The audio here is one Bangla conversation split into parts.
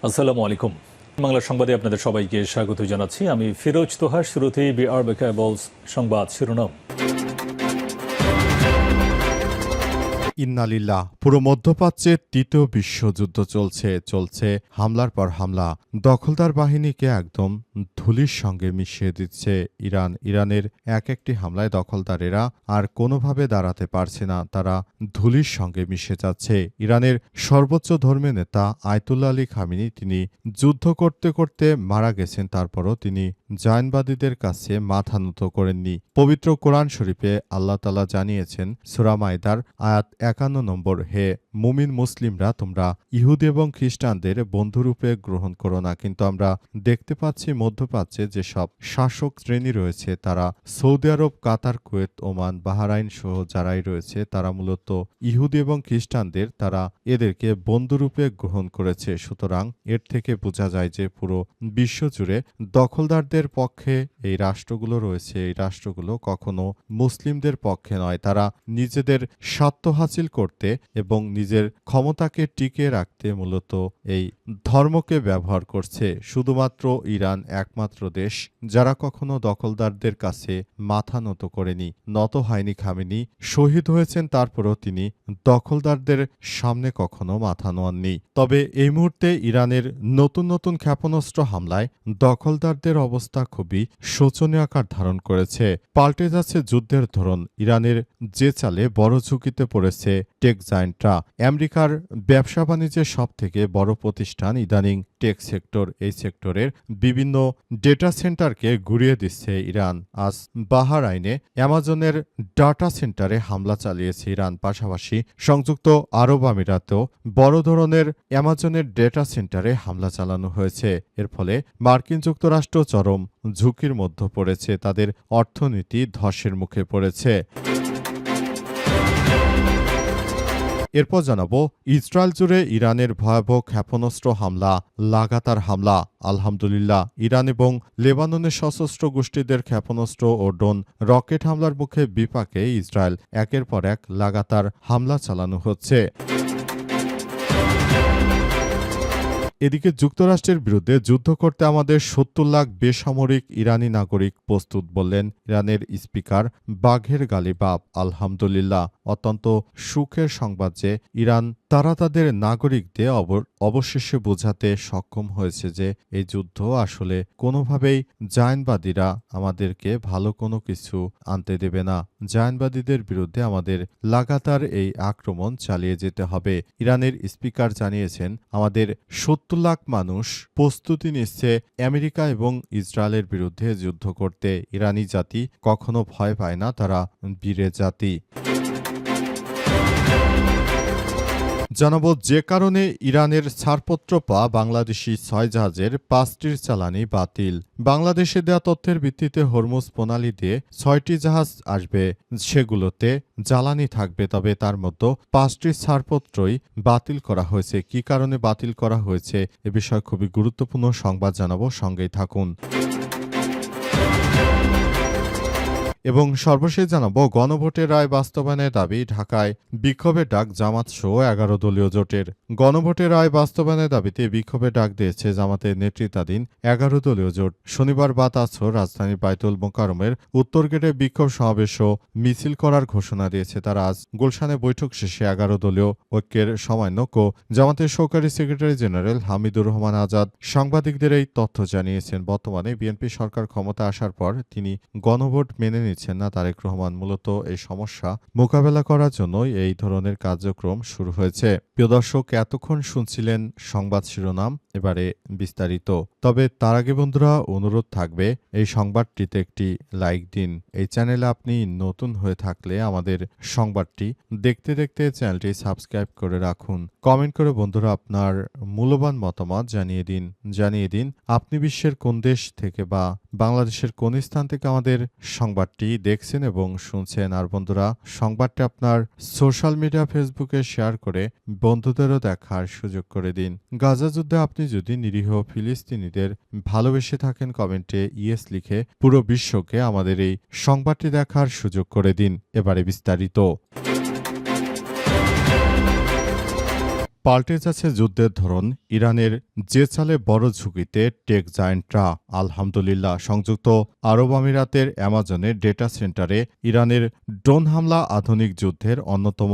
আসসালামু আলাইকুম। বাংলা সংবাদে আপনাদের সবাইকে স্বাগত জানাচ্ছি। আমি ফিরোজ তোহা। শুরুতেই বিআরবি কেবলস সংবাদ শিরোনাম। ইন্নালিল্লাহ। পুরো মধ্যপ্রাচ্যে তৃতীয় বিশ্বযুদ্ধ চলছে হামলার পর হামলা। দখলদার বাহিনীকে একদম ধুলির সঙ্গে মিশিয়ে দিচ্ছে ইরানের একটি হামলায় দখলদারেরা আর কোনোভাবে দাঁড়াতে পারছে না, তারা ধুলির সঙ্গে মিশে যাচ্ছে। ইরানের সর্বোচ্চ ধর্মীয় নেতা আয়াতুল্লাহ আলী খামেনি তিনি যুদ্ধ করতে করতে মারা গেছেন, তারপরও তিনি জায়নবাদীদের কাছে মাথা নত করেননি। পবিত্র কোরআন শরীফে আল্লাহ তাআলা জানিয়েছেন, সূরা মায়দার আয়াত ৫১ নম্বর, হে মুমিন মুসলিমরা, তোমরা ইহুদি এবং খ্রিস্টানদের বন্ধুরূপে গ্রহণ করো না। কিন্তু আমরা দেখতে পাচ্ছি মধ্যপ্রাচ্যে যেসব শাসক শ্রেণী রয়েছে তারা সৌদি আরব, কাতার, কুয়েত, ওমান, বাহরাইন সহ যারাই রয়েছে তারা মূলত ইহুদি এবং খ্রিস্টানদের তারা এদেরকে বন্ধুরূপে গ্রহণ করেছে। সুতরাং এর থেকে বোঝা যায় যে পুরো বিশ্বজুড়ে দখলদারদের পক্ষে এই রাষ্ট্রগুলো রয়েছে, এই রাষ্ট্রগুলো কখনো মুসলিমদের পক্ষে নয়। তারা নিজেদের স্বার্থ হাসিল করতে এবং নিজের ক্ষমতাকে টিকিয়ে রাখতে মূলত এই ধর্মকে ব্যবহার করছে। শুধুমাত্র ইরান একমাত্র দেশ যারা কখনো দখলদারদের কাছে মাথা নত করেনি, নত হয়নি। খামেনি শহীদ হয়েছেন, তারপরও তিনি দখলদারদের সামনে কখনো মাথা নোয়াননি। তবে এই মুহূর্তে ইরানের নতুন নতুন ক্ষেপণাস্ত্র হামলায় দখলদারদের অবস্থা খুবই শোচনীয় আকার ধারণ করেছে। পাল্টে যাচ্ছে যুদ্ধের ধরন। ইরানের যে চালে বড় ঝুঁকিতে পড়েছে টেক জায়ান্টরা। আমেরিকার ব্যবসা বাণিজ্যের সব থেকে বড় প্রতিষ্ঠান ইদানিং টেক সেক্টর। এই সেক্টরের বিভিন্ন ডেটা সেন্টারকে গুড়িয়ে দিচ্ছে ইরান। আজ বাহরাইনে অ্যামাজনের ডাটা সেন্টারে হামলা চালিয়েছে ইরান। পাশাপাশি সংযুক্ত আরব আমিরাতেও বড় ধরনের অ্যামাজনের ডেটা সেন্টারে হামলা চালানো হয়েছে। এর ফলে মার্কিন যুক্তরাষ্ট্র চরম ঝুঁকির মধ্যে পড়েছে, তাদের অর্থনীতি ধসের মুখে পড়েছে। এরপর জানাবো, ইসরায়েল জুড়ে ইরানের ভয়াবহ ক্ষেপণাস্ত্র হামলা, লাগাতার হামলা। আলহামদুলিল্লাহ, ইরান এবং লেবাননের সশস্ত্র গোষ্ঠীদের ক্ষেপণাস্ত্র ও ড্রোন রকেট হামলার মুখে বিপাকে ইসরায়েল একের পর এক লাগাতার হামলা চালানো হচ্ছে। এদিকে যুক্তরাষ্ট্রের বিরুদ্ধে যুদ্ধ করতে আমাদের ৭০ লাখ বেসামরিক ইরানি নাগরিক প্রস্তুত, বললেন ইরানের স্পিকার বাঘের গালিবাফ। আলহামদুলিল্লাহ, অত্যন্ত সুখের সংবাদ যে ইরান তারা তাদের নাগরিকদের অবশেষে বোঝাতে সক্ষম হয়েছে যে এই যুদ্ধ আসলে কোনোভাবেই জায়নবাদীরা আমাদেরকে ভালো কোনো কিছু আনতে দেবে না। জায়নবাদীদের বিরুদ্ধে আমাদের লাগাতার এই আক্রমণ চালিয়ে যেতে হবে। ইরানের স্পিকার জানিয়েছেন, আমাদের ৭০ লাখ মানুষ প্রস্তুতি নিচ্ছে আমেরিকা এবং ইসরায়েলের বিরুদ্ধে যুদ্ধ করতে। ইরানি জাতি কখনো ভয় পায় না, তারা বীরের জাতি। জানাবো, যে কারণে ইরানের ছাড়পত্র পাওয়া বাংলাদেশি ৬ জাহাজের ৫টির চালানি বাতিল। বাংলাদেশে দেওয়া তথ্যের ভিত্তিতে হরমুজ প্রণালী দিয়ে ৬টি জাহাজ আসবে, সেগুলোতে জ্বালানি থাকবে। তবে তার মধ্যে ৫টির ছাড়পত্রই বাতিল করা হয়েছে। কি কারণে বাতিল করা হয়েছে এ বিষয়ে খুবই গুরুত্বপূর্ণ সংবাদ জানাবো, সঙ্গেই থাকুন। এবং সর্বশেষ জানাবো, গণভোটের রায় বাস্তবায়নের দাবি, ঢাকায় বিক্ষোভের ডাক জামাত সহ ১১ দলীয় জোটের। গণভোটের রায় বাস্তবায়নের দাবিতে বিক্ষোভের ডাক দিয়েছে জামাতের নেতৃত্বাধীন ১১ দলীয় জোট। শনিবার বা তাছর রাজধানীর বায়তুল মোকাররমের উত্তর গেটে বিক্ষোভ সমাবেশ ও মিছিল করার ঘোষণা দিয়েছে তারা। আজ গুলশানে বৈঠক শেষে ১১ দলীয় ঐক্যের সমন্বয়ক ও জামাতের সহকারী সেক্রেটারি জেনারেল হামিদুর রহমান আজাদ সাংবাদিকদের এই তথ্য জানিয়েছেন। বর্তমানে বিএনপি সরকার ক্ষমতা আসার পর তিনি গণভোট মেনে নিচ্ছেন না। তারেক রহমান মূলত এই সমস্যা মোকাবেলা করার জন্যই এই ধরনের কার্যক্রম শুরু হয়েছে। প্রিয় দর্শক, এতক্ষণ শুনছিলেন সংবাদ শিরোনাম, এবারে বিস্তারিত। তবে তার আগে বন্ধুরা, অনুরোধ থাকবে এই সংবাদটিতে একটি লাইক দিন। এই চ্যানেলে আপনি নতুন হয়ে থাকলে আমাদের সংবাদটি দেখতে দেখতে চ্যানেলটি সাবস্ক্রাইব করে রাখুন। কমেন্ট করে বন্ধুরা আপনার মূল্যবান মতামত জানিয়ে দিন আপনি বিশ্বের কোন দেশ থেকে বা বাংলাদেশের কোন স্থান থেকে আমাদের সংবাদটি দেখছেন এবং শুনছেন। আর বন্ধুরা, সংবাদটি আপনার সোশ্যাল মিডিয়া ফেসবুকে শেয়ার করে বন্ধুদেরও দেখার সুযোগ করে দিন। গাজা যুদ্ধে আপনি যদি নিরীহ ফিলিস্তিনিদের ভালোবেসে থাকেন, কমেন্টে ইয়েস লিখে পুরো বিশ্বকে আমাদের এই সংবাদটি দেখার সুযোগ করে দিন। এবারে বিস্তারিত। পাল্টে যাচ্ছে যুদ্ধের ধরন, ইরানের যে চালে বড় ঝুঁকিতে টেক জায়ান্টরা। আলহামদুলিল্লাহ, সংযুক্ত আরব আমিরাতের অ্যামাজনের ডেটা সেন্টারে ইরানের ড্রোন হামলা আধুনিক যুদ্ধের অন্যতম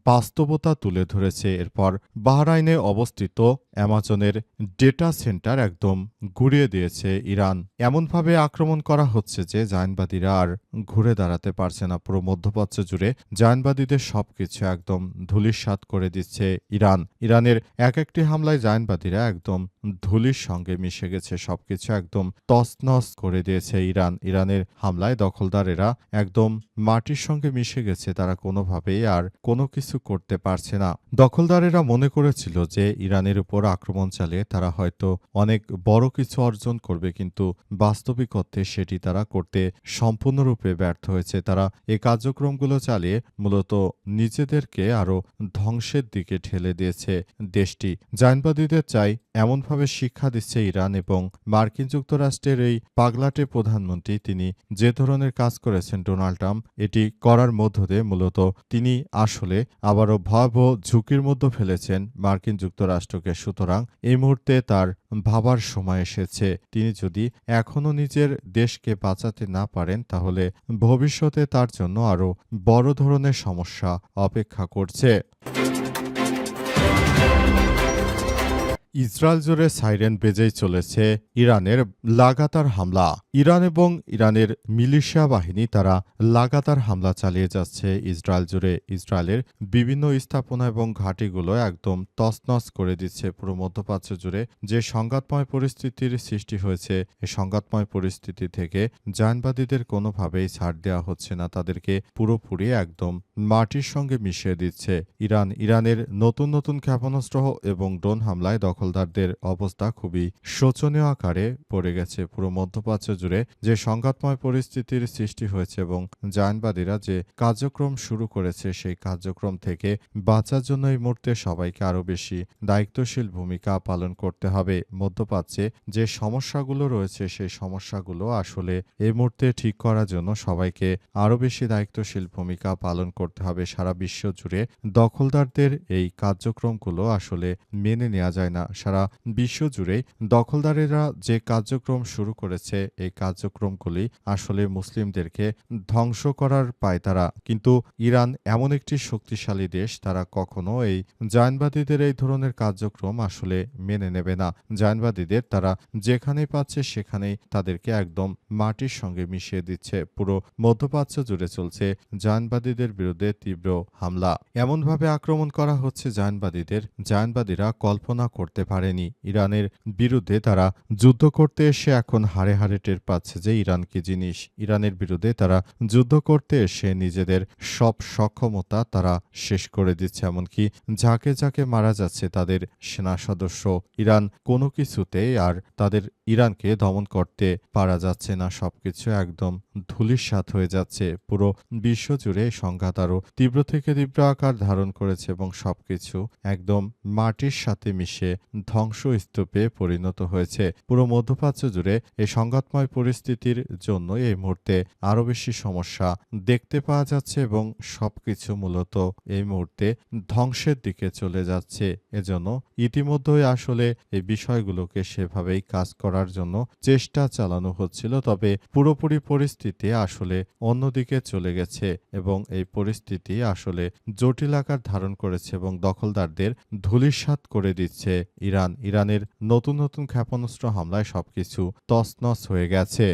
বাস্তবতা তুলে ধরেছে। এরপর বাহরাইনে অবস্থিত অ্যামাজনের ডেটা সেন্টার একদম গুঁড়িয়ে দিয়েছে ইরান। এমনভাবে আক্রমণ করা হচ্ছে যে জায়নবাদীরা আর ঘুরে দাঁড়াতে পারছে না। পুরো মধ্যপ্রাচ্য জুড়ে জায়নবাদীদের সবকিছু একদম ধূলিসাৎ করে দিচ্ছে ইরান। ইরানের এক একটি হামলায় জায়নবাদীরা একদম ধূলির সঙ্গে মিশে গেছে, সবকিছু একদম তছনছ করে দিয়েছে ইরান। ইরানের হামলায় দখলদারেরা একদম মাটির সঙ্গে মিশে গেছে, তারা কোনোভাবেই আর কোনো কিছু করতে পারছে না। দখলদারেরা মনে করেছিল যে ইরানের উপর আক্রমণ চালিয়ে তারা হয়তো অনেক বড় কিছু অর্জন করবে, কিন্তু বাস্তবিক অর্থে সেটি তারা করতে সম্পূর্ণরূপে ব্যর্থ হয়েছে। তারা এই কার্যক্রমগুলো চালিয়ে মূলত নিজেদেরকে আরও ধ্বংসের দিকে ঠেলে দিয়েছে দেশটি। জায়নবাদীদের চাই এমনভাবে শিক্ষা দিচ্ছে ইরান এবং মার্কিন যুক্তরাষ্ট্রের এই পাগলাটে প্রধানমন্ত্রী, তিনি যে ধরনের কাজ করেছেন ডোনাল্ড ট্রাম্প, এটি করার মধ্য দিয়ে মূলত তিনি আসলে আবারও ভয়াবহ ঝুঁকির মধ্যে ফেলেছেন মার্কিন যুক্তরাষ্ট্রকে। সুতরাং এই মুহূর্তে তার ভাবার সময় এসেছে। তিনি যদি এখনও নিজের দেশকে বাঁচাতে না পারেন, তাহলে ভবিষ্যতে তার জন্য আরও বড় ধরনের সমস্যা অপেক্ষা করছে। ইসরায়েল জুড়ে সাইরেন বেজেই চলেছে ইরানের লাগাতার হামলা। ইরান এবং ইরানের মিলিশিয়া বাহিনী তারা লাগাতার হামলা চালিয়ে যাচ্ছে ইসরায়েল জুড়ে। ইসরায়েলের বিভিন্ন স্থাপনা এবং ঘাঁটিগুলো একদম তছনছ করে দিচ্ছে পুরো মধ্যপ্রাচ্য জুড়ে। যে সংঘাতময় পরিস্থিতির সৃষ্টি হয়েছে, এই সংঘাতময় পরিস্থিতি থেকে জায়নবাদীদের কোনোভাবেই ছাড় দেওয়া হচ্ছে না, তাদেরকে পুরোপুরি একদম মাটির সঙ্গে মিশিয়ে দিচ্ছে ইরানের নতুন নতুন ক্ষেপণাস্ত্র এবং ড্রোন হামলায় দখলদারদের অবস্থা খুবই শোচনীয় আকারে পড়ে গেছে। পুরো মধ্যপ্রাচ্য জুড়ে যে সংঘাতময় পরিস্থিতির সৃষ্টি হয়েছে এবং জায়নবাদীরা যে কার্যক্রম শুরু করেছে, সেই কার্যক্রম থেকে বাঁচার জন্য এই মুহূর্তে সবাইকে আরও বেশি দায়িত্বশীল ভূমিকা পালন করতে হবে। মধ্যপ্রাচ্যে যে সমস্যাগুলো রয়েছে, সেই সমস্যাগুলো আসলে এই মুহূর্তে ঠিক করার জন্য সবাইকে আরও বেশি দায়িত্বশীল ভূমিকা পালন করতে হবে। সারা বিশ্ব জুড়ে দখলদারদের এই কার্যক্রমগুলো আসলে মেনে নেওয়া যায় না। সারা বিশ্ব জুড়ে দখলদারেরা যে কার্যক্রম শুরু করেছে, এই কার্যক্রমগুলি আসলে মুসলিমদেরকে ধ্বংস করার পায়তারা। কিন্তু ইরান এমন একটি শক্তিশালী দেশ, তারা কখনো এই জায়নবাদীদের এই ধরনের কার্যক্রম আসলে মেনে নেবে না। জায়নবাদীদের তারা যেখানেই পাচ্ছে সেখানেই তাদেরকে একদম মাটির সঙ্গে মিশিয়ে দিচ্ছে। পুরো মধ্যপ্রাচ্য জুড়ে চলছে জায়নবাদীদের বিরুদ্ধে তীব্র হামলা। এমনভাবে আক্রমণ করা হচ্ছে জায়নবাদীরা কল্পনা করতে পারেনি। ইরানের বিরুদ্ধে তারা যুদ্ধ করতে এসে এখন হাড়ে হাড়ে টের পাচ্ছে যে ইরান কি জিনিস। ইরানের বিরুদ্ধে তারা যুদ্ধ করতে এসে নিজেদের সব সক্ষমতা তারা শেষ করে দিচ্ছে। এমনকি ঝাঁকে ঝাঁকে মারা যাচ্ছে তাদের সেনা সদস্য। ইরান কোনো কিছুতেই আর ইরানকে দমন করতে পারা যাচ্ছে না। সবকিছু একদম ধূলিসাৎ হয়ে যাচ্ছে। পুরো বিশ্বজুড়ে সংঘাত আরও তীব্র থেকে তীব্র আকার ধারণ করেছে এবং সবকিছু একদম মাটির সাথে মিশে ধ্বংসস্তূপে পরিণত হয়েছে। পুরো মধ্যপ্রাচ্য জুড়ে এই সংঘাতময় পরিস্থিতির জন্য এই মুহূর্তে আরও বেশি সমস্যা দেখতে পাওয়া যাচ্ছে এবং সবকিছু মূলত এই মুহূর্তে ধ্বংসের দিকে চলে যাচ্ছে। এজন্য ইতিমধ্যেই আসলে এই বিষয়গুলোকে সেভাবেই কাজ করার জন্য চেষ্টা চালানো হচ্ছিল, তবে পুরোপুরি পরিস্থিতি আসলে অন্যদিকে চলে গেছে এবং এই পরিস্থিতি আসলে জটিল আকার ধারণ করেছে এবং দখলদারদের ধূলিসাৎ করে দিচ্ছে ইরানের নতুন নতুন ক্ষেপণাস্ত্র হামলায় সবকিছু তছনছ হয়ে গেছে।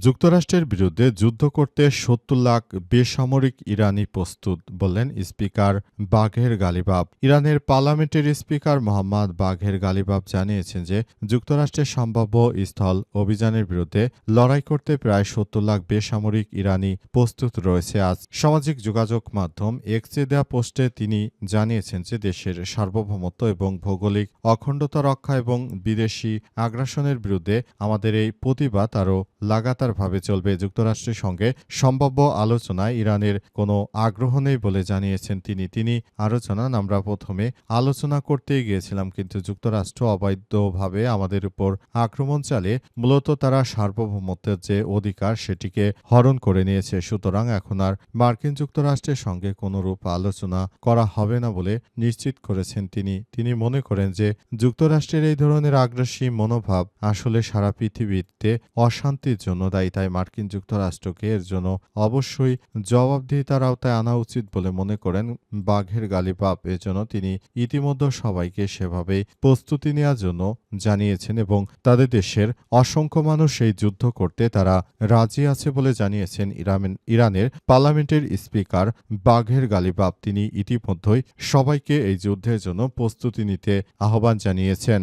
যুক্তরাষ্ট্রের বিরুদ্ধে যুদ্ধ করতে ৭০ লাখ বেসামরিক ইরানি প্রস্তুত, বললেন স্পিকার বাঘের গালিবাফ। ইরানের পার্লামেন্টের স্পিকার মোহাম্মদ বাঘের গালিবাফ জানিয়েছেন যে যুক্তরাষ্ট্রের সম্ভাব্য স্থল অভিযানের বিরুদ্ধে লড়াই করতে প্রায় ৭০ লাখ বেসামরিক ইরানি প্রস্তুত রয়েছে। আজ সামাজিক যোগাযোগ মাধ্যম এক্সে দেয়া পোস্টে তিনি জানিয়েছেন যে দেশের সার্বভৌমত্ব এবং ভৌগোলিক অখণ্ডতা রক্ষা এবং বিদেশি আগ্রাসনের বিরুদ্ধে আমাদের এই প্রতিবাদ আরও লাগাতারভাবে চলবে। যুক্তরাষ্ট্রের সঙ্গে সম্ভাব্য আলোচনায় ইরানের কোনো আগ্রহ নেই বলে জানিয়েছেন তিনি আরও জানান, আমরা প্রথমে আলোচনা করতেই গিয়েছিলাম, কিন্তু যুক্তরাষ্ট্র অবৈধভাবে আমাদের উপর আক্রমণ চালিয়ে মূলত তারা সার্বভৌমত্বের যে অধিকার সেটিকে হরণ করে নিয়েছে। সুতরাং এখন আর মার্কিন যুক্তরাষ্ট্রের সঙ্গে কোনোরূপ আলোচনা করা হবে না বলে নিশ্চিত করেছেন তিনি মনে করেন যে যুক্তরাষ্ট্রের এই ধরনের আগ্রাসী মনোভাব আসলে সারা পৃথিবীতে অশান্তির জন্য দায়ী। তাই মার্কিন যুক্তরাষ্ট্রকে এর জন্য অবশ্যই জবাবদিহিতার আওতায় আনা উচিত বলে মনে করেন বাঘের গালিবাফ। এজন্য তিনি ইতিমধ্যে সবাইকে সেভাবেই প্রস্তুতি নেওয়ার জন্য জানিয়েছেন এবং তাদের দেশের অসংখ্য মানুষ এই যুদ্ধ করতে তারা রাজি আছে বলে জানিয়েছেন ইরানের পার্লামেন্টের স্পিকার বাঘের গালিবাফ। তিনি ইতিমধ্যেই সবাইকে এই যুদ্ধের জন্য প্রস্তুতি নিতে আহ্বান জানিয়েছেন।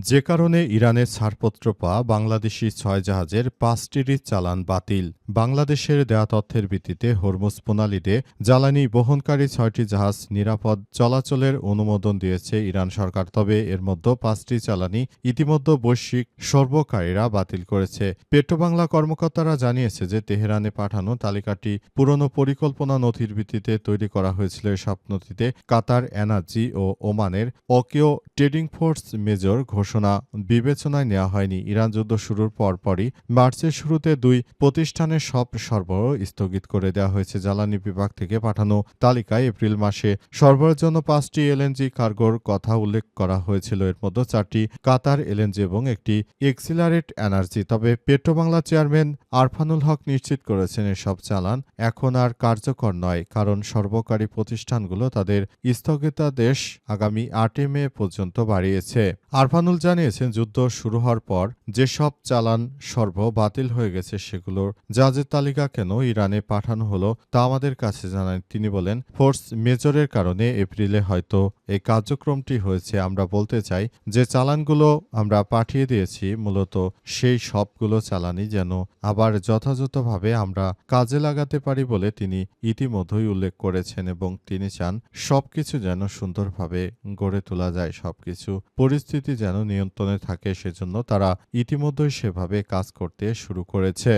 যে কারণে ইরানের ছাড়পত্র পাওয়া বাংলাদেশি ৬ জাহাজের ৫টিরই চালান বাতিল। বাংলাদেশের দেয়া তথ্যের ভিত্তিতে হরমুজ প্রণালীতে জ্বালানি বহনকারী ৬টি জাহাজ নিরাপদ চলাচলের অনুমোদন দিয়েছে ইরান সরকার। তবে এর মধ্যে ৫টি চালানি ইতিমধ্যে বৈশ্বিক সরবরাহকারীরা বাতিল করেছে। পেট্রোবাংলা কর্মকর্তারা জানিয়েছে যে তেহরানে পাঠানো তালিকাটি পুরনো পরিকল্পনা নথির ভিত্তিতে তৈরি করা হয়েছিল। এসব নথিতে কাতার এনার্জি ও ওমানের অকেও ট্রেডিং ফোর্স মেজর ঘোষণা বিবেচনায় নেওয়া হয়নি। ইরান যুদ্ধ শুরুর পরপরই মার্চের শুরুতে দুই প্রতিষ্ঠানের সব সরবরাহ স্থগিত করে দেওয়া হয়েছে। জ্বালানি বিভাগ থেকে পাঠানো তালিকায় এপ্রিল মাসে সরবরাহের জন্য ৫টি এলএনজি কার্গোর কথা উল্লেখ করা হয়েছিল। এর মধ্যে 4টি কাতার এলএনজি এবং একটি এক্সিলারেট এনার্জি। তবে পেট্রোবাংলা চেয়ারম্যান আরফানুল হক নিশ্চিত করেছেন এসব চালান এখন আর কার্যকর নয়, কারণ সরবরাহকারী প্রতিষ্ঠানগুলো তাদের স্থগিতাদেশ আগামী ৮ মে পর্যন্ত বাড়িয়েছে। আরফানুল জানিয়েছেন, যুদ্ধ শুরু হওয়ার পর যেসব চালান সরবরাহ বাতিল হয়ে গেছে সেগুলোর জাহাজের তালিকা কেন ইরানে পাঠানো হলো তা আমাদের কাছে জানান। তিনি বলেন, ফোর্স মেজরের কারণে এপ্রিলে হয়তো এই কার্যক্রমটি হয়েছে। আমরা বলতে চাই যে চালানগুলো আমরা পাঠিয়ে দিয়েছি মূলত সেই সবগুলো চালানই যেন আবার যথাযথভাবে আমরা কাজে লাগাতে পারি বলে তিনি ইতিমধ্যেই উল্লেখ করেছেন এবং তিনি চান সবকিছু যেন সুন্দরভাবে গড়ে তোলা যায়, সবকিছু পরিস্থিতি যেন নিয়ন্ত্রণে থাকে। সেজন্য তারা ইতিমধ্যেই সেভাবে কাজ করতে শুরু করেছে।